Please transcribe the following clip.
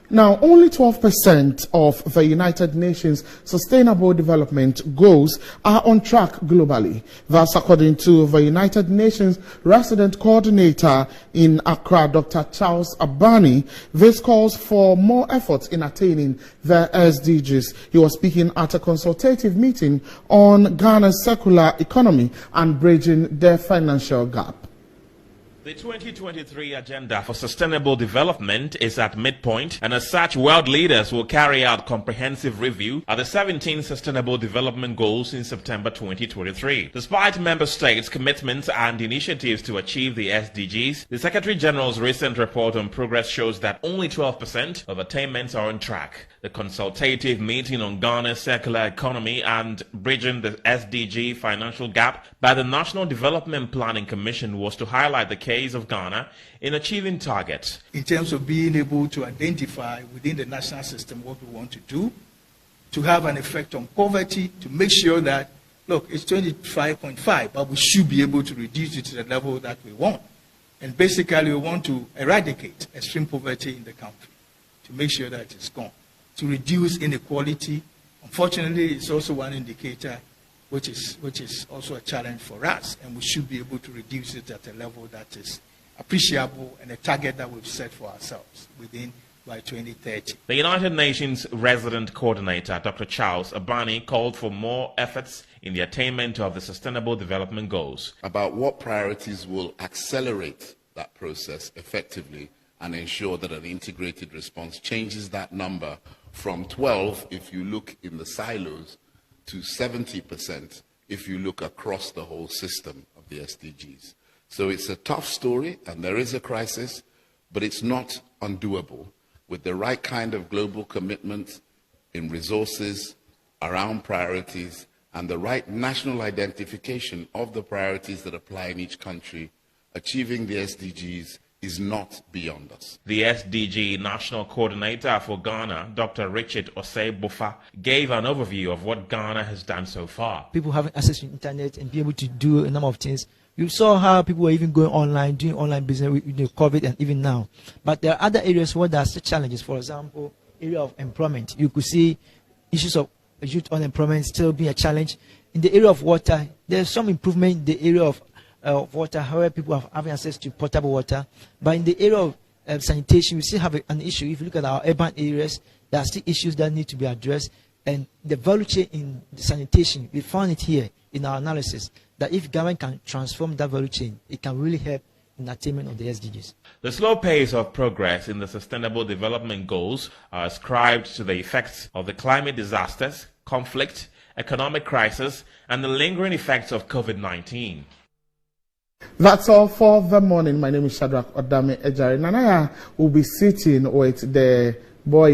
Now, only 12% of the United Nations Sustainable Development Goals are on track globally. That's according to the United Nations Resident Coordinator in Accra, Dr. Charles Abani. This calls for more efforts in attaining the SDGs. He was speaking at a consultative meeting on Ghana's circular economy and bridging the financial gap. The 2023 Agenda for Sustainable Development is at midpoint, and as such, world leaders will carry out comprehensive review of the 17 Sustainable Development Goals in September 2023. Despite member states' commitments and initiatives to achieve the SDGs, the Secretary General's recent report on progress shows that only 12% of attainments are on track. The consultative meeting on Ghana's circular economy and bridging the SDG financial gap by the National Development Planning Commission was to highlight the case of Ghana in achieving targets. In terms of being able to identify within the national system what we want to do, to have an effect on poverty, to make sure that, look, it's 25.5, but we should be able to reduce it to the level that we want. And basically, we want to eradicate extreme poverty in the country, to make sure that it's gone. To reduce inequality. Unfortunately, it's also one indicator which is also a challenge for us, and we should be able to reduce it at a level that is appreciable and a target that we've set for ourselves by 2030. The United Nations Resident Coordinator, Dr. Charles Abani, called for more efforts in the attainment of the Sustainable Development Goals. About what priorities will accelerate that process effectively and ensure that an integrated response changes that number from 12, if you look in the silos, to 70% if you look across the whole system of the SDGs. So it's a tough story, and there is a crisis, but it's not undoable. With the right kind of global commitment in resources, around priorities, and the right national identification of the priorities that apply in each country, achieving the SDGs is not beyond us. The SDG National Coordinator for Ghana, Dr. Richard Osei-Bofa, gave an overview of what Ghana has done so far. People having access to internet and be able to do a number of things. You saw how people were even going online, doing online business with the COVID and even now. But there are other areas where there are still challenges. For example, area of employment. You could see issues of youth unemployment still being a challenge. In the area of water, there's some improvement in the area of water, however, people have having access to potable water. But in the area of sanitation, we still have an issue. If you look at our urban areas, there are still issues that need to be addressed. And the value chain in the sanitation, we found it here in our analysis, that if government can transform that value chain, it can really help in attainment of the SDGs. The slow pace of progress in the Sustainable Development Goals are ascribed to the effects of the climate disasters, conflict, economic crisis, and the lingering effects of COVID-19. That's all for the morning. My name is Shadrach Odame Ejari. Nanaya will be sitting with the boy